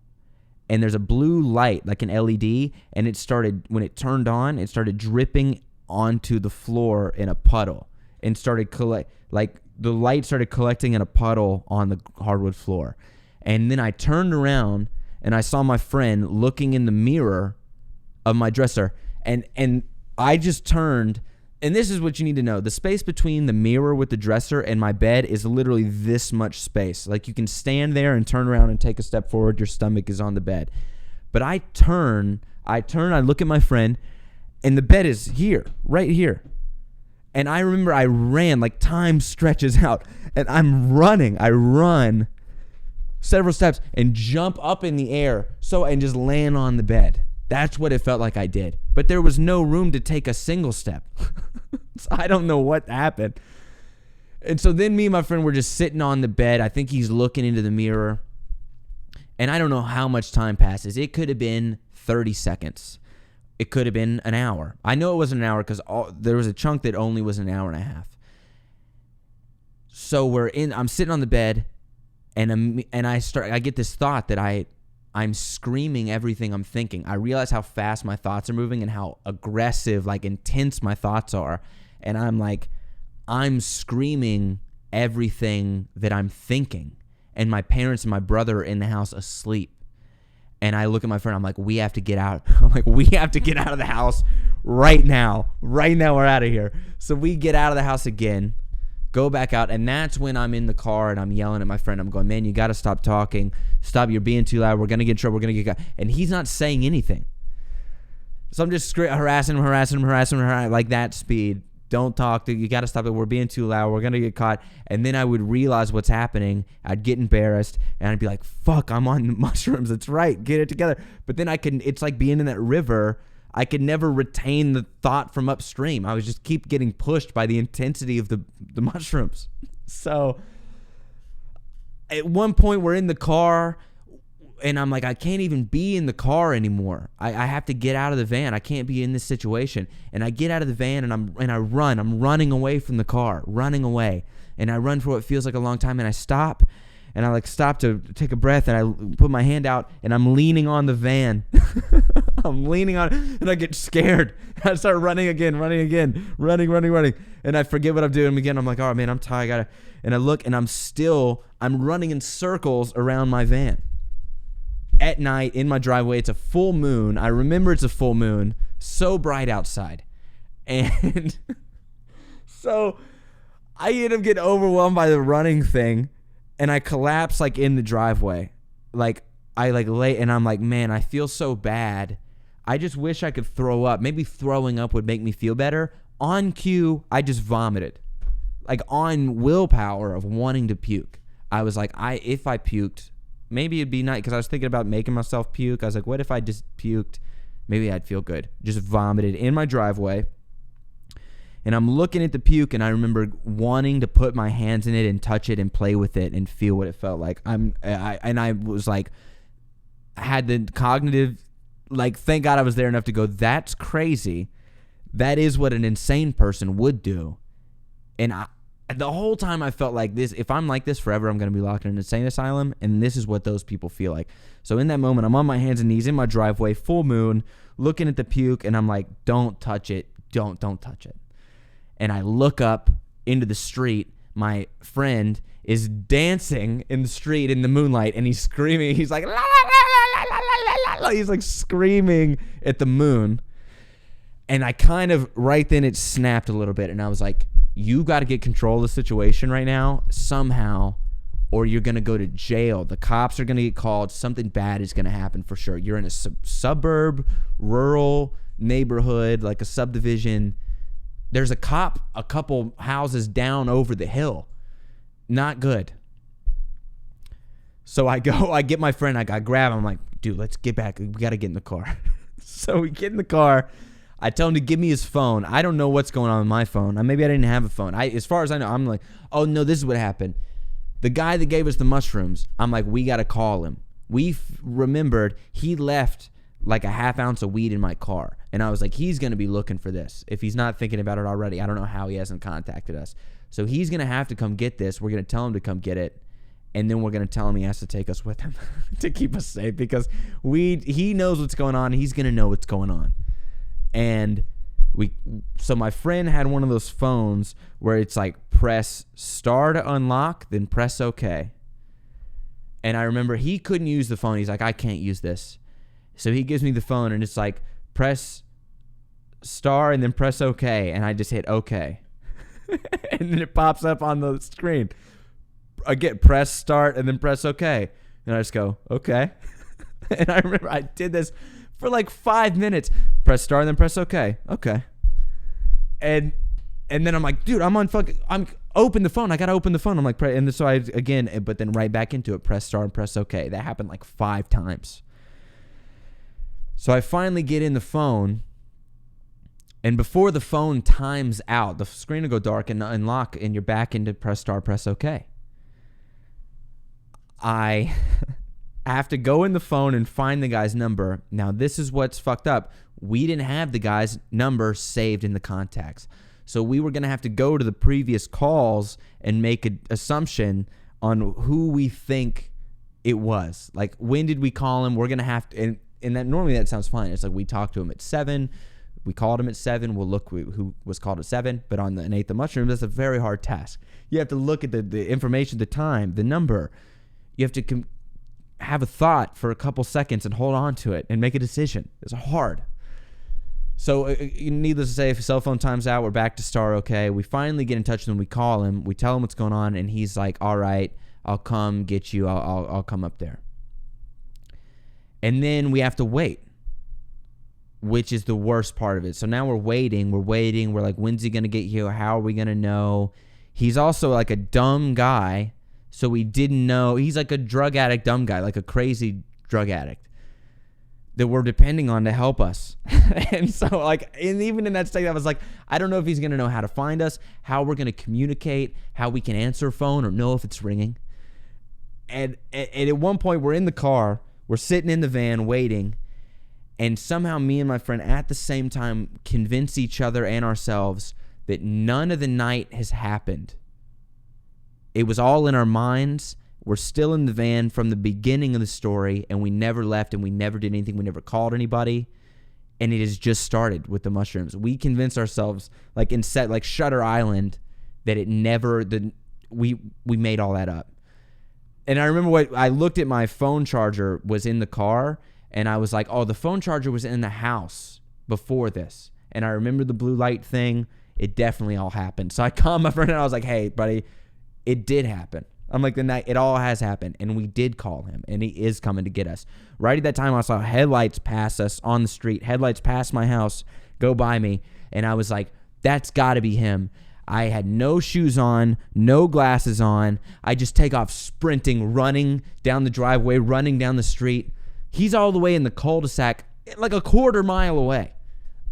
And there's a blue light, like an LED, and it started, when it turned on, it started dripping onto the floor in a puddle and started the light started collecting in a puddle on the hardwood floor. And then I turned around and I saw my friend looking in the mirror of my dresser. And I just turned, and this is what you need to know. The space between the mirror with the dresser and my bed is literally this much space. Like, you can stand there and turn around and take a step forward. Your stomach is on the bed. But I look at my friend, and the bed is here, right here. And I remember I ran, like time stretches out, and I'm running. I run several steps and jump up in the air and just land on the bed. That's what it felt like I did. But there was no room to take a single step. So I don't know what happened. And so then me and my friend were just sitting on the bed. I think he's looking into the mirror. And I don't know how much time passes. It could have been 30 seconds. It could have been an hour. I know it wasn't an hour because there was a chunk that only was an hour and a half. So I'm sitting on the bed, and I get this thought that I'm screaming everything I'm thinking. I realize how fast my thoughts are moving and how aggressive, like intense my thoughts are. And I'm screaming everything that I'm thinking. And my parents and my brother are in the house asleep. And I look at my friend, I'm like, we have to get out. I'm like, we have to get out of the house right now. Right now, we're out of here. So we get out of the house again, go back out, and that's when I'm in the car and I'm yelling at my friend. I'm going, man, you got to stop talking. Stop, you're being too loud. We're going to get in trouble. We're going to get caught. And he's not saying anything. So I'm just harassing him, like that speed. Don't talk. You got to stop it. We're being too loud. We're going to get caught. And then I would realize what's happening. I'd get embarrassed, and I'd be like, fuck, I'm on mushrooms. That's right. Get it together. But then it's like being in that river. I could never retain the thought from upstream. I would just keep getting pushed by the intensity of the mushrooms. So at one point we're in the car, and I'm like, I can't even be in the car anymore. I have to get out of the van. I can't be in this situation. And I get out of the van, and I run. I'm running away from the car, running away. And I run for what feels like a long time, and I stop. And I stop to take a breath, and I put my hand out, and I'm leaning on the van. I'm leaning on it, and I get scared. I start running again, running. And I forget what I'm doing again. I'm like, oh man, I'm tired. And I look, and I'm running in circles around my van. At night in my driveway, it's a full moon. I remember it's a full moon, so bright outside. And so I end up getting overwhelmed by the running thing, and I collapse in the driveway. I lay, and I'm like, man, I feel so bad. I just wish I could throw up. Maybe throwing up would make me feel better. On cue, I just vomited. On willpower of wanting to puke. I was like, if I puked, maybe it'd be nice, because I was thinking about making myself puke. I was like, what if I just puked? Maybe I'd feel good. Just vomited in my driveway. And I'm looking at the puke, and I remember wanting to put my hands in it and touch it and play with it and feel what it felt like. I was like, I had the cognitive, thank God I was there enough to go, that's crazy. That is what an insane person would do. And the whole time I felt like this, if I'm like this forever, I'm going to be locked in an insane asylum, and this is what those people feel like. So in that moment, I'm on my hands and knees in my driveway, full moon, looking at the puke, and I'm like, don't touch it. Don't touch it. And I look up into the street. My friend is dancing in the street in the moonlight, and he's screaming. He's like, la, la, la, la, la, la, la. He's screaming at the moon. And I kind of, right then, it snapped a little bit, and I was like, you got to get control of the situation right now somehow, or you're going to go to jail. The cops are going to get called. Something bad is going to happen for sure. You're in a suburb, rural neighborhood, a subdivision. There's a cop a couple houses down over the hill. Not good. So I get my friend, I grab him. I'm like, dude, let's get back. We got to get in the car. So we get in the car. I tell him to give me his phone. I don't know what's going on with my phone. Maybe I didn't have a phone. As far as I know, I'm like, oh, no, this is what happened. The guy that gave us the mushrooms, I'm like, we got to call him. We remembered he left a half ounce of weed in my car. And I was like, he's going to be looking for this. If he's not thinking about it already, I don't know how he hasn't contacted us. So he's going to have to come get this. We're going to tell him to come get it. And then we're going to tell him he has to take us with him to keep us safe, because he knows what's going on. He's going to know what's going on. And So my friend had one of those phones where it's like press star to unlock, then press OK. And I remember he couldn't use the phone. He's like, I can't use this. So he gives me the phone and it's like press star and then press OK. And I just hit OK. And then it pops up on the screen. I get press start and then press OK. And I just go, okay. And I remember I did this for like 5 minutes. Press start and then press OK. Okay. And then I'm like, dude, I'm open the phone. I got to open the phone. I'm like, and so but then right back into it, press start and press OK. That happened like 5 times. So I finally get in the phone. And before the phone times out, the screen will go dark and unlock and you're back into press start, press OK. I have to go in the phone and find the guy's number. Now, this is what's fucked up. We didn't have the guy's number saved in the contacts. So we were going to have to go to the previous calls and make an assumption on who we think it was. Like, when did we call him? We're going to have to, and that normally that sounds fine. It's like we talked to him at 7. We called him at 7. We'll look who was called at 7. But on the and ate the mushroom, that's a very hard task. You have to look at the information, the time, the number. You have to have a thought for a couple seconds and hold on to it and make a decision. It's hard. So needless to say, if a cell phone times out, we're back to star OK. We finally get in touch with him. We call him. We tell him what's going on. And he's like, all right, I'll come get you. I'll come up there. And then we have to wait, which is the worst part of it. So now we're waiting. We're like, when's he going to get here? How are we going to know? He's also like a dumb guy. So we didn't know. He's like a drug addict, dumb guy, like a crazy drug addict that we're depending on to help us. And so and even in that state, I was like, I don't know if he's going to know how to find us, how we're going to communicate, how we can answer a phone or know if it's ringing. And at one point we're in the car, we're sitting in the van waiting. And somehow me and my friend at the same time convince each other and ourselves that none of the night has happened. It was all in our minds. We're still in the van from the beginning of the story, and we never left, and we never did anything. We never called anybody, and it has just started with the mushrooms. We convinced ourselves, like Shutter Island, that it never. We made all that up. And I remember I looked at my phone charger was in the car, and I was like, oh, the phone charger was in the house before this. And I remember the blue light thing. It definitely all happened. So I called my friend, and I was like, hey, buddy. It did happen. I'm like, it all has happened. And we did call him. And he is coming to get us. Right at that time, I saw headlights pass us on the street. Headlights pass my house, go by me. And I was like, that's got to be him. I had no shoes on, no glasses on. I just take off sprinting, running down the driveway, running down the street. He's all the way in the cul-de-sac, like a quarter mile away.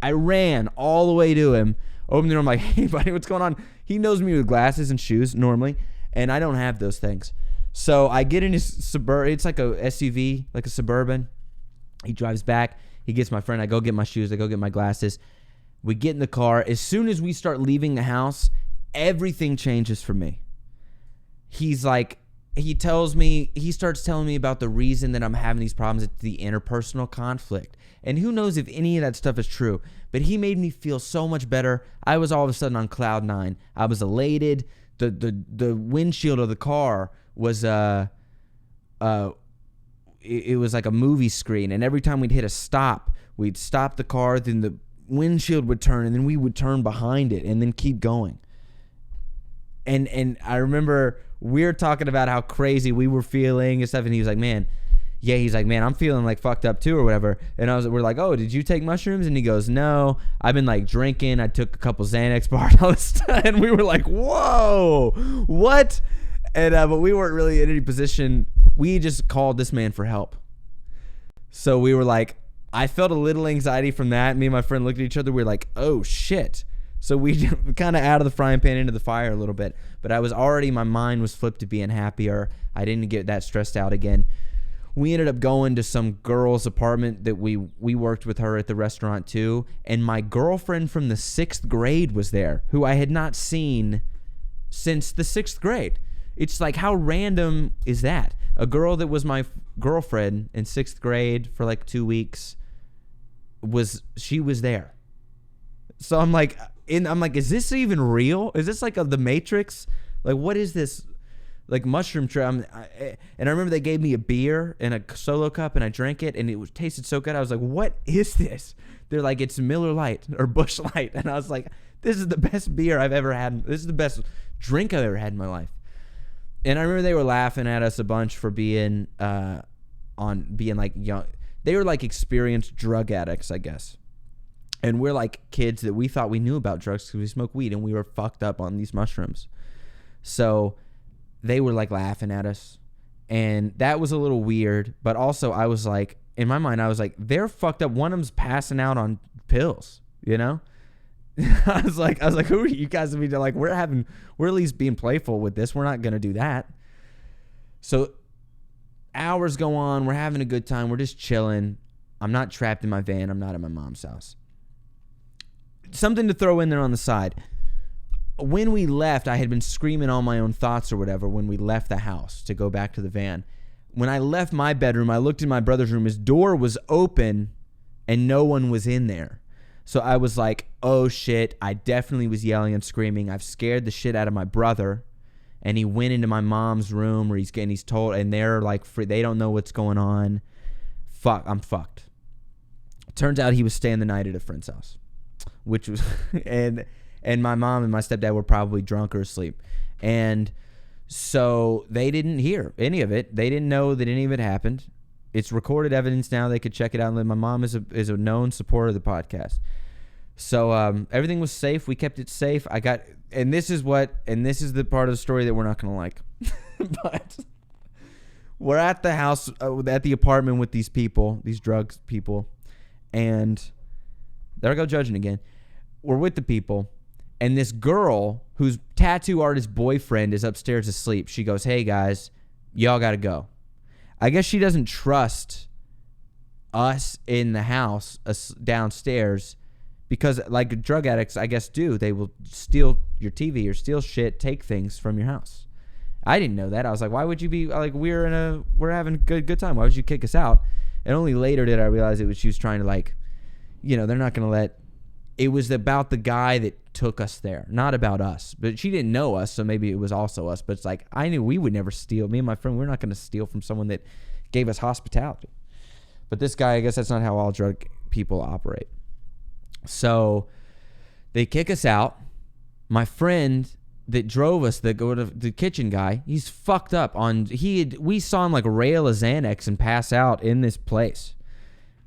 I ran all the way to him. Opened the door, I'm like, hey, buddy, what's going on? He knows me with glasses and shoes normally, and I don't have those things. So I get in his Suburban. It's like a SUV, like a Suburban. He drives back. He gets my friend. I go get my shoes. I go get my glasses. We get in the car. As soon as we start leaving the house, everything changes for me. He starts telling me about the reason that I'm having these problems. It's the interpersonal conflict. And who knows if any of that stuff is true. But he made me feel so much better. I was all of a sudden on cloud 9. I was elated. The windshield of the car was it was like a movie screen. And every time we'd hit a stop, we'd stop the car, then the windshield would turn, and then we would turn behind it and then keep going. And I remember we were talking about how crazy we were feeling and stuff, and he was like, man, I'm feeling like fucked up too or whatever. And we're like, oh, did you take mushrooms? And he goes, no, I've been like drinking. I took a couple Xanax bars all this time. And we were like, whoa, what? And but we weren't really in any position. We just called this man for help. So we were like, I felt a little anxiety from that. Me and my friend looked at each other. We were like, oh shit. So we kind of out of the frying pan into the fire a little bit. But my mind was flipped to being happier. I didn't get that stressed out again. We ended up going to some girl's apartment that we worked with her at the restaurant too. And my girlfriend from the 6th grade was there, who I had not seen since the 6th grade. It's like, how random is that? A girl that was my girlfriend in 6th grade for like 2 weeks, she was there. So I'm like, is this even real? Is this like the Matrix? Like, what is this? Like mushroom trip. And I remember they gave me a beer in a Solo cup, and I drank it, and it tasted so good. I was like, what is this? They're like, it's Miller Lite or Busch Light. And I was like, this is the best beer I've ever had. This is the best drink I've ever had in my life. And I remember they were laughing at us a bunch for being like young. They were like experienced drug addicts, I guess. And we're like kids that we thought we knew about drugs because we smoked weed and we were fucked up on these mushrooms. So they were like laughing at us. And that was a little weird. But also I was like, in my mind, I was like, they're fucked up. One of them's passing out on pills, you know? I was like, who are you guys to be like, we're at least being playful with this. We're not going to do that. So hours go on. We're having a good time. We're just chilling. I'm not trapped in my van. I'm not at my mom's house. Something to throw in there on the side. When we left, I had been screaming all my own thoughts or whatever when we left the house to go back to the van. When I left my bedroom, I looked in my brother's room. His door was open and no one was in there. So I was like, oh shit, I definitely was yelling and screaming. I've scared the shit out of my brother. And he went into my mom's room where he's told, and they're like, they don't know what's going on. Fuck, I'm fucked. Turns out he was staying the night at a friend's house, which was, and my mom and my stepdad were probably drunk or asleep. And so they didn't hear any of it. They didn't know that any of it happened. It's recorded evidence now. They could check it out. And my mom is a known supporter of the podcast. So everything was safe. We kept it safe. And this is the part of the story that we're not going to like. But we're at the house, at the apartment with these people, these drugs people. And there I go judging again. We're with the people. And this girl whose tattoo artist boyfriend is upstairs asleep. She goes, hey guys, y'all got to go. I guess she doesn't trust us in the house downstairs because like drug addicts, I guess, do. They will steal your TV or steal shit, take things from your house. I didn't know that. I was like, why would you be like, we're having a good time. Why would you kick us out? And only later did I realize she was trying to like, they're not going to let, it was about the guy that took us there, not about us. But she didn't know us, so maybe it was also us. But it's like, I knew we would never steal. Me and my friend, we're not going to steal from someone that gave us hospitality. But this guy, I guess that's not how all drug people operate. So they kick us out. My friend that drove us, the kitchen guy, he's fucked up we saw him like rail a Xanax and pass out in this place.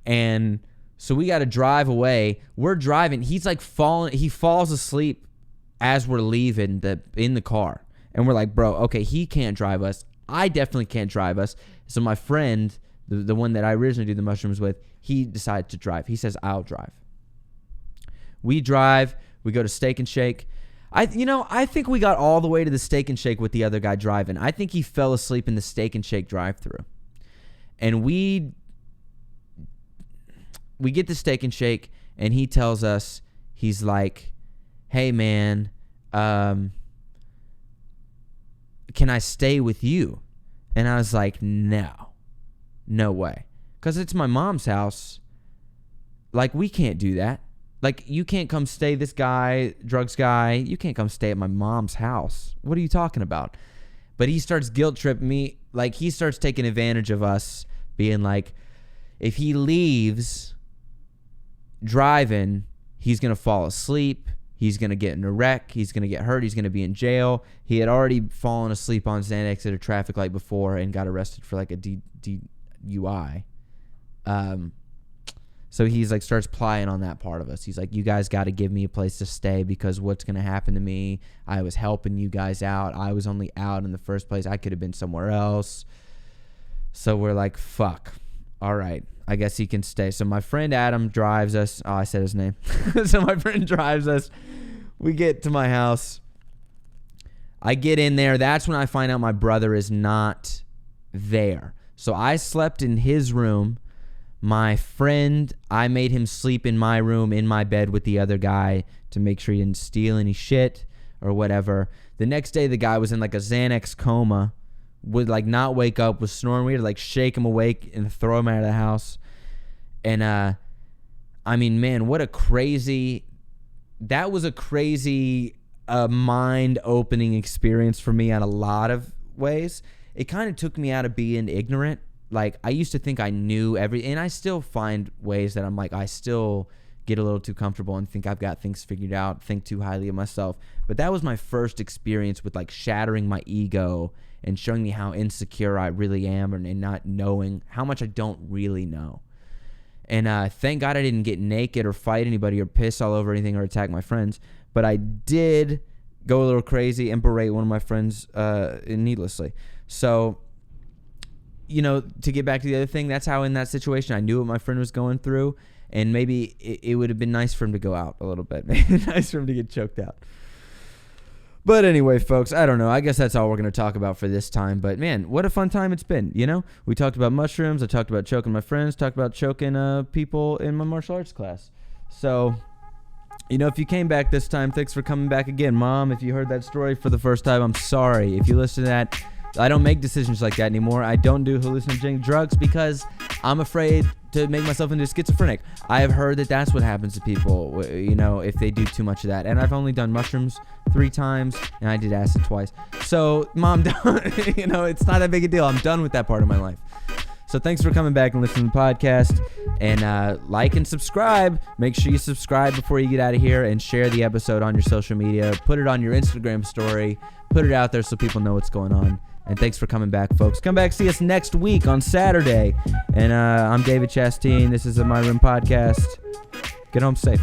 And so we got to drive away. We're driving. He's like he falls asleep as we're leaving in the car. And we're like, bro, okay, he can't drive us. I definitely can't drive us. So my friend, the one that I originally did the mushrooms with, he decided to drive. He says, I'll drive. We drive. We go to Steak and Shake. I think we got all the way to the Steak and Shake with the other guy driving. I think he fell asleep in the Steak and Shake drive-thru. And we get the Steak and Shake, and he tells us, he's like, hey, man, can I stay with you? And I was like, no way. Because it's my mom's house. Like, we can't do that. Like, you can't come stay, this guy, drugs guy, you can't come stay at my mom's house. What are you talking about? But he starts guilt tripping me. Like, he starts taking advantage of us, being like, if he leaves driving, he's going to fall asleep. He's going to get in a wreck. He's going to get hurt. He's going to be in jail. He had already fallen asleep on Xanax at a traffic light before and got arrested for like a DUI. So he's like starts plying on that part of us. He's like, you guys got to give me a place to stay because what's going to happen to me? I was helping you guys out. I was only out in the first place. I could have been somewhere else. So we're like, fuck. All right. I guess he can stay. So my friend Adam drives us. Oh, I said his name. So my friend drives us. We get to my house. I get in there. That's when I find out my brother is not there. So I slept in his room. My friend, I made him sleep in my room, in my bed with the other guy to make sure he didn't steal any shit or whatever. The next day, the guy was in like a Xanax coma, would like not wake up, was snoring. We had to like shake him awake and throw him out of the house. And I mean, man, what a crazy that was a crazy, mind-opening experience for me in a lot of ways. It kind of took me out of being ignorant. Like, I used to think I knew everything, and I still find ways that I'm like, I still get a little too comfortable and think I've got things figured out, think too highly of myself. But that was my first experience with, like, shattering my ego and showing me how insecure I really am, and not knowing how much I don't really know. And thank God I didn't get naked or fight anybody or piss all over anything or attack my friends. But I did go a little crazy and berate one of my friends needlessly. So, you know, to get back to the other thing, that's how in that situation I knew what my friend was going through. And maybe it would have been nice for him to go out a little bit. Maybe nice for him to get choked out. But anyway, folks, I don't know. I guess that's all we're going to talk about for this time. But, man, what a fun time it's been, you know? We talked about mushrooms. I talked about choking my friends. Talked about choking people in my martial arts class. So, you know, if you came back this time, thanks for coming back again. Mom, if you heard that story for the first time, I'm sorry. If you listen to that, I don't make decisions like that anymore. I don't do hallucinogenic drugs because I'm afraid to make myself into schizophrenic. I have heard that that's what happens to people, you know, if they do too much of that. And I've only done mushrooms 3 times, and I did acid twice. So, Mom, you know, it's not that big a deal. I'm done with that part of my life. So thanks for coming back and listening to the podcast. And like and subscribe. Make sure you subscribe before you get out of here, and share the episode on your social media. Put it on your Instagram story. Put it out there so people know what's going on. And thanks for coming back, folks. Come back, see us next week on Saturday. And I'm David Chasteen. This is the My Room Podcast. Get home safe.